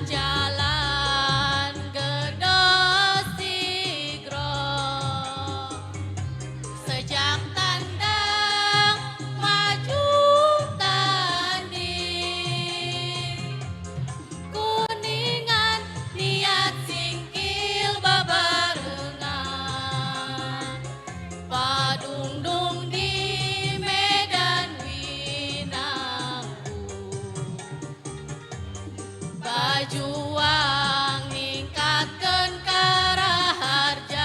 jalan gedhe sigro sejak tandang maju tanding kuningan niat singkil babarengan padungdung di Medan Winangku bajuang ningkatkeun karaharjan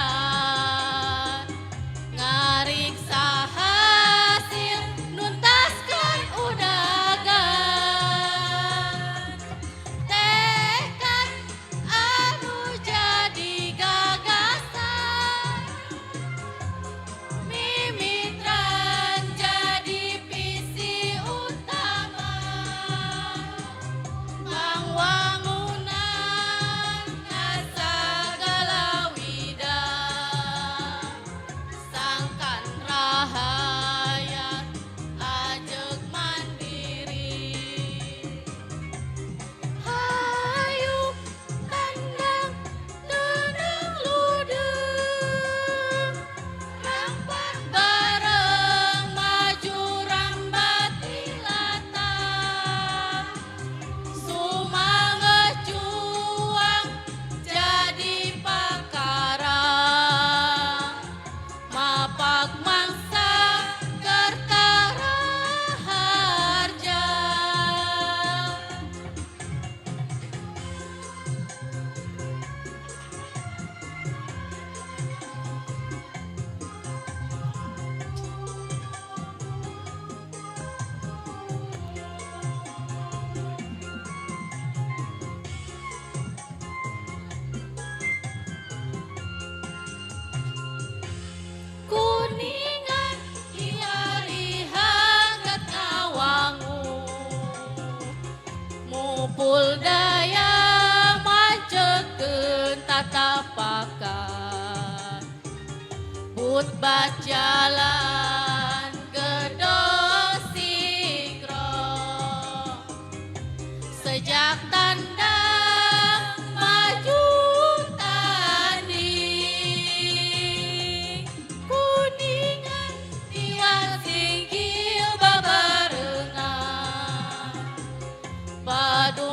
ngariksa hasil nuntaskeun udagan tekad anu jadi gagasan mimitran jadi visi utama pangwangunan kasagala widang sangkan rahayat ajeg mandiri hayuk tandang teunang ludeung rampat bareng maju rambat hilatang sumanget juang jadi pakarang mapak mangsa kertara harja kuningan hiari hangat ngawangu mupul daya mancekeun tatapakan jalan gedhe sigro sejak tandang maju tanding kuningan tiwas singgil babarengan padu